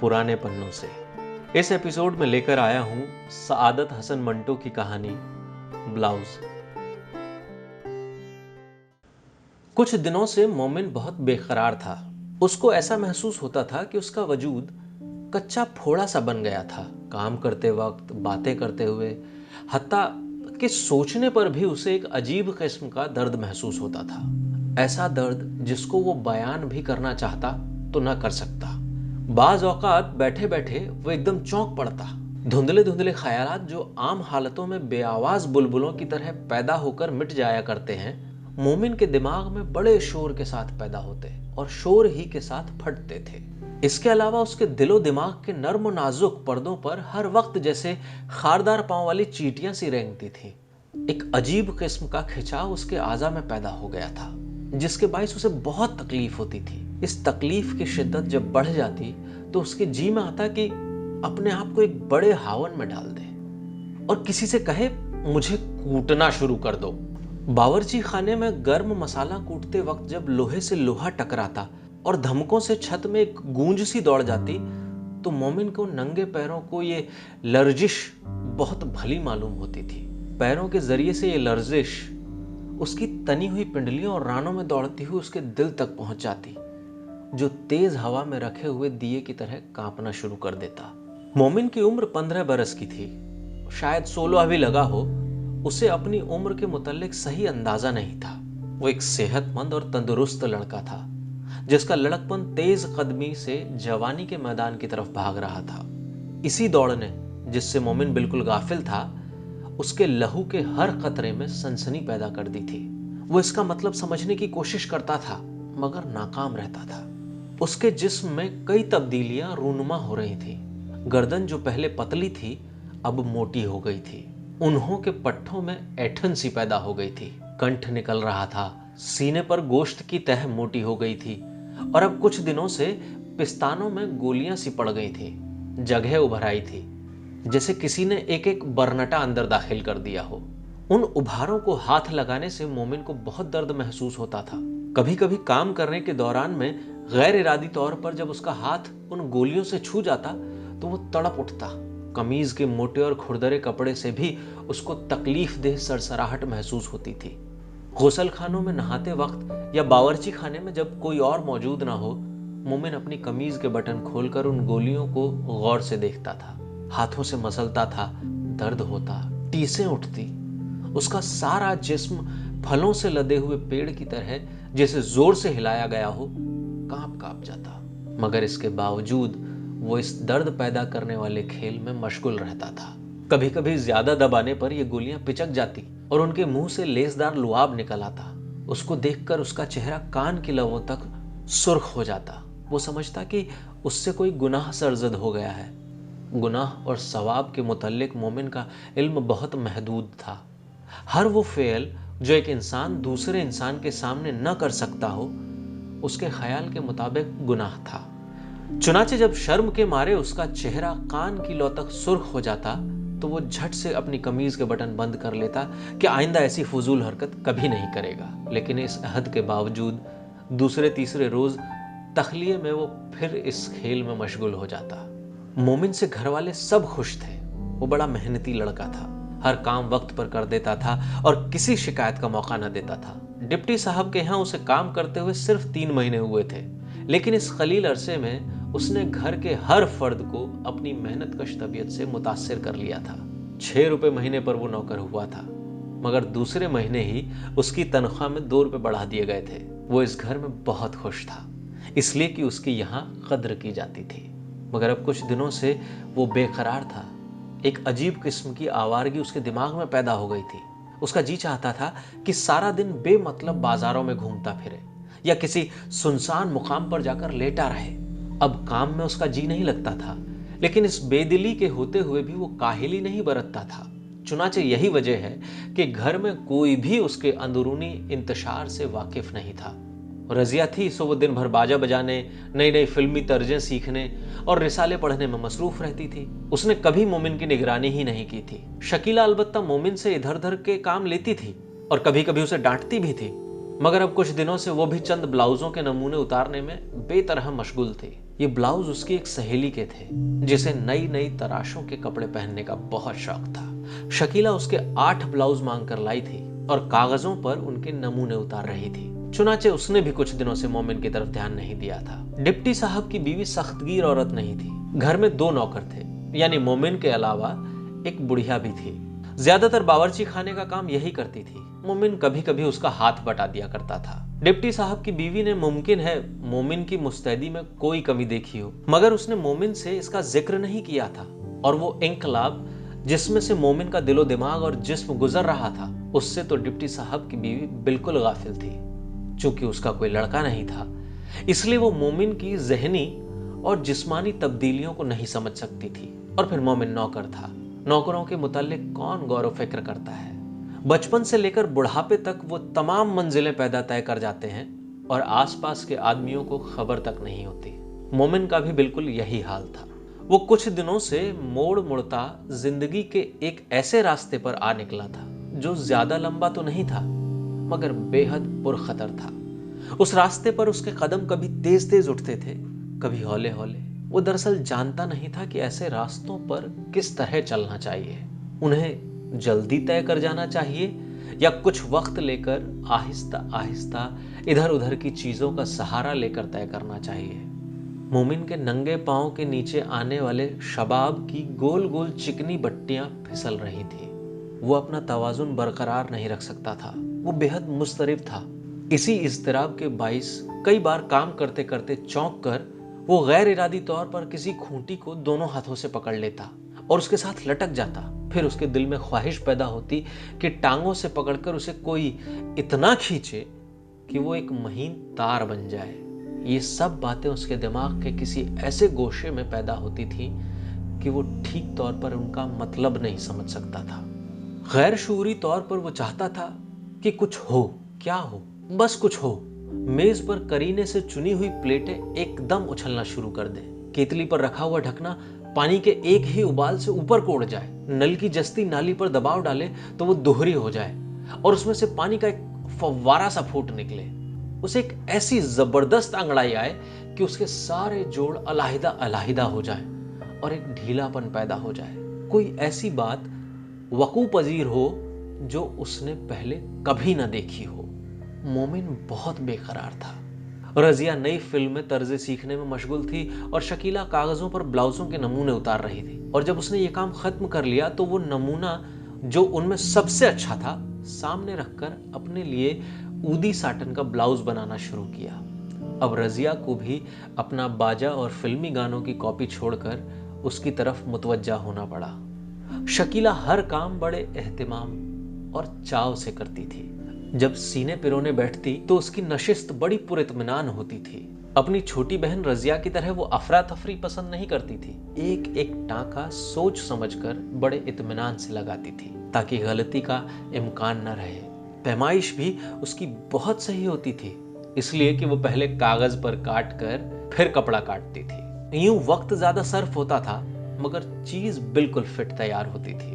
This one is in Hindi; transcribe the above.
पुराने पन्नों से। इस एपिसोड में लेकर आया हूं सआदत हसन मंटो की कहानी ब्लाउज। कुछ दिनों से मोमिन बहुत बेकरार था। उसको ऐसा महसूस होता था कि उसका वजूद कच्चा फोड़ा सा बन गया था। काम करते वक्त, बातें करते हुए, हत्ता कि सोचने पर भी उसे एक अजीब किस्म का दर्द महसूस होता था। ऐसा दर्द जिसको वो बयान भी करना चाहता तो न कर सकता। बाज औकात बैठे बैठे वो एकदम चौंक पड़ता। धुंधले धुंधले ख्यालात जो आम हालतों में बेआवाज बुलबुलों की तरह पैदा होकर मिट जाया करते हैं, मोमिन के दिमाग में बड़े शोर के साथ पैदा होते और शोर ही के साथ फटते थे। इसके अलावा उसके दिलो दिमाग के नर्म नाजुक पर्दों पर हर वक्त जैसे खारदार पांव वाली चींटियां सी रेंगती थी। एक अजीब किस्म का खिंचाव उसके आजा में पैदा हो गया था, जिसके बायस उसे बहुत तकलीफ होती थी। इस तकलीफ की शिद्दत जब बढ़ जाती तो उसके जी में आता कि अपने आप को एक बड़े हावन में डाल दे और किसी से कहे, मुझे कूटना शुरू कर दो। बावर्ची खाने में गर्म मसाला कूटते वक्त जब लोहे से लोहा टकराता और धमकों से छत में एक गूंज सी दौड़ जाती तो मोमिन को नंगे पैरों को ये लर्जिश बहुत भली मालूम होती थी। पैरों के जरिए से ये लर्जिश उसकी तनी हुई पिंडलियों और रानों में दौड़ती हुई उसके दिल तक पहुंच जाती, जो तेज हवा में रखे हुए दिए की तरह कांपना शुरू कर देता। मोमिन की उम्र 15 बरस की थी, शायद 16 भी लगा हो। उसे अपनी उम्र के मुतालिक सही अंदाजा नहीं था। वो एक सेहतमंद और तंदुरुस्त लड़का था, जिसका लड़कपन तेज कदमी से जवानी के मैदान की तरफ भाग रहा था। इसी दौड़ ने, जिससे मोमिन बिल्कुल गाफिल था, उसके लहू के हर कतरे में सनसनी पैदा कर दी थी। वो इसका मतलब समझने की कोशिश करता था, मगर नाकाम रहता था। उसके जिस्म में कई तब्दीलियां रूनुमा हो रही थी। गर्दन जो पहले पतली थी अब मोटी हो गई थी। उन्हों के पट्टों में ऐठन सी पैदा हो गई थी। कंठ निकल रहा था। सीने पर गोश्त की तह मोटी हो गई थी और अब कुछ दिनों से पिस्तानों में गोलियां सी पड़ गई थी। जगह उभर आई थी, जैसे किसी ने एक एक बरनटा अंदर दाखिल कर दिया हो। उन उभारों को हाथ लगाने से मोमिन को बहुत दर्द महसूस होता था। कभी कभी काम करने के दौरान में गैर इरादी तौर पर जब उसका हाथ उन गोलियों से छू जाता तो वो तड़प उठता। कमीज के मोटे और खुरदरे कपड़े से भी उसको तकलीफ देह सरसराहट महसूस होती थी। गुसल खानों में नहाते वक्त या बावर्ची खाने में जब कोई और मौजूद ना हो, मोमिन अपनी कमीज के बटन खोलकर उन गोलियों को गौर से देखता था। हाथों से मसलता था, दर्द होता, टीसें उठती। उसका सारा जिस्म फलों से लदे हुए पेड़ की तरह जैसे जोर से हिलाया गया हो कांप कांप जाता। मगर इसके बावजूद वो इस दर्द पैदा करने वाले खेल में मशगूल रहता था। कभी कभी ज्यादा दबाने पर ये गोलियां पिचक जाती और उनके मुंह से लेसदार लुआब निकल आता। उसको देखकर उसका चेहरा कान की लवों तक सुर्ख हो जाता। वो समझता कि उससे कोई गुनाह सरजद हो गया है। गुनाह और सवाब के मुतल्लिक मोमिन का इल्म बहुत महदूद था। हर वो फेल जो एक इंसान दूसरे इंसान के सामने न कर सकता हो, उसके ख्याल के मुताबिक गुनाह था। चुनाचे जब शर्म के मारे उसका चेहरा कान की लौ तक सुर्ख हो जाता तो वो झट से अपनी कमीज के बटन बंद कर लेता कि आइंदा ऐसी फजूल हरकत कभी नहीं करेगा। लेकिन इस अहद के बावजूद दूसरे तीसरे रोज तखलिए में वो फिर इस खेल में मशगूल हो जाता। मोमिन से घर वाले सब खुश थे। वो बड़ा मेहनती लड़का था, हर काम वक्त पर कर देता था और किसी शिकायत का मौका न देता था। डिप्टी साहब के यहाँ उसे काम करते हुए सिर्फ 3 महीने हुए थे, लेकिन इस खलील अरसे में उसने घर के हर फर्द को अपनी मेहनत कश तबीयत से मुतासिर कर लिया था। 6 रुपए महीने पर वो नौकर हुआ था, मगर दूसरे महीने ही उसकी तनख्वाह में 2 रुपए बढ़ा दिए गए थे। वो इस घर में बहुत खुश था, इसलिए कि उसकी यहाँ कद्र की जाती थी। मगर अब कुछ दिनों से वो बेकरार था। एक अजीब किस्म की आवारगी उसके दिमाग में पैदा हो गई थी। उसका जी चाहता था कि सारा दिन बेमतलब बाजारों में घूमता फिरे या किसी सुनसान मुकाम पर जाकर लेटा रहे। अब काम में उसका जी नहीं लगता था, लेकिन इस बेदिली के होते हुए भी वो काहिली नहीं बरतता था। चुनाचे यही वजह है कि घर में कोई भी उसके अंदरूनी इंतशार से वाकिफ नहीं था। रजिया थी सो वो दिन भर बाजा बजाने, नई नई फिल्मी तर्जें सीखने और रिसाले पढ़ने में मसरूफ रहती थी। उसने कभी मोमिन की निगरानी ही नहीं की थी। शकीला अलबत्ता मोमिन से इधर उधर के काम लेती थी और कभी कभी उसे डांटती भी थी, मगर अब कुछ दिनों से वो भी चंद ब्लाउजों के नमूने उतारने में बेतरह मशगूल थी। ये ब्लाउज उसकी एक सहेली के थे जिसे नई नई तराशों के कपड़े पहनने का बहुत शौक था। शकीला उसके 8 ब्लाउज मांग कर लाई थी और कागजों पर उनके नमूने उतार रही थी। चुनाचे उसने भी कुछ दिनों से मोमिन की तरफ ध्यान नहीं दिया था। डिप्टी साहब की बीवी सख्तगीर औरत नहीं थी। घर में 2 नौकर थे, यानी मोमिन के अलावा एक बुढ़िया भी थी। ज्यादातर बावर्ची खाने का काम यही करती थी। मोमिन कभी कभी उसका हाथ बटा दिया करता था। डिप्टी साहब की बीवी ने मुमकिन है मोमिन की मुस्तैदी में कोई कमी देखी हो, मगर उसने मोमिन से इसका जिक्र नहीं किया था। और वो इंकलाब जिसमें से मोमिन का दिलो दिमाग और जिस्म गुजर रहा था, उससे तो डिप्टी साहब की बीवी बिल्कुल गाफिल थी। चूंकि उसका कोई लड़का नहीं था, इसलिए वो मोमिन की जहनी और जिस्मानी तब्दीलियों को नहीं समझ सकती थी। और फिर मोमिन नौकर था। नौकरों के मुतालिक कौन गौर फिक्र करता है। बचपन से लेकर बुढ़ापे तक वो तमाम मंजिलें पैदा तय कर जाते हैं और आसपास के आदमियों को खबर तक नहीं होती। मोमिन का भी बिल्कुल यही हाल था। वो कुछ दिनों से मोड़ मुड़ता जिंदगी के एक ऐसे रास्ते पर आ निकला था जो ज्यादा लंबा तो नहीं था, मगर बेहद पुरखतर था। उस रास्ते पर उसके कदम कभी तेज तेज उठते थे, कभी हौले हौले। वो दरअसल जानता नहीं था कि ऐसे रास्तों पर किस तरह चलना चाहिए। उन्हें जल्दी तय कर जाना चाहिए या कुछ वक्त लेकर आहिस्ता आहिस्ता इधर उधर की चीजों का सहारा लेकर तय करना चाहिए। मोमिन के नंगे पांव के नीचे आने वाले शबाब की गोल गोल चिकनी बट्टियां फिसल रही थी। वो अपना तवाजुन बरकरार नहीं रख सकता था। वो बेहद मुस्तरिब था। इसी इज़्तिराब के बाइस कई बार काम करते करते चौंक कर वो गैर इरादी तौर पर किसी खूंटी को दोनों हाथों से पकड़ लेता और उसके साथ लटक जाता। फिर उसके दिल में ख्वाहिश पैदा होती कि टांगों से पकड़कर उसे कोई इतना खींचे कि वो एक महीन तार बन जाए। ये सब बातें उसके दिमाग के किसी ऐसे गोशे में पैदा होती थी कि वो ठीक तौर पर उनका मतलब नहीं समझ सकता था। गैर शूरी तौर पर वो चाहता था कि कुछ हो, क्या हो, बस कुछ हो। मेज पर करीने से चुनी हुई प्लेटें एकदम उछलना शुरू कर दें। केतली पर रखा हुआ ढकना पानी के एक ही उबाल से ऊपर को उड़ जाए। नल की जस्ती नाली पर दबाव डाले तो वो दोहरी हो जाए और उसमें से पानी का एक फव्वारा सा फूट निकले। उसे एक ऐसी जबरदस्त अंगड़ाई आए कि उसके सारे जोड़ अलहिदा अलहिदा हो जाए और एक ढीलापन पैदा हो जाए। कोई ऐसी बात वकू पजीर हो जो उसने पहले कभी ना देखी हो। मोमिन बहुत बेकरार था। रजिया नई फिल्म में तर्ज़े सीखने में मशगूल थी और शकीला कागजों पर ब्लाउजों के नमूने उतार रही थी। और जब उसने ये काम खत्म कर लिया तो वो नमूना जो उनमें सबसे अच्छा था सामने रखकर अपने लिए ऊदी साटन का ब्लाउज बनाना शुरू किया। अब रजिया को भी अपना बाजा और फिल्मी गानों की कॉपी छोड़कर उसकी तरफ मुतवज्जा होना पड़ा। शकीला हर काम बड़े एहतिमाम और चाव से करती थी। जब सीने पिरोने बैठती तो उसकी नशिस्त बड़ी पुरित्मीनान होती थी। अपनी छोटी बहन रजिया की तरह वो अफरा तफरी पसंद नहीं करती थी। एक एक टांका सोच समझकर बड़े इत्मीनान से लगाती थी ताकि गलती का इम्कान न रहे। पैमाइश भी उसकी बहुत सही होती थी, इसलिए कि वो पहले कागज पर काट कर फिर कपड़ा काटती थी। यूं वक्त ज्यादा सर्फ होता था मगर चीज बिल्कुल फिट तैयार होती थी।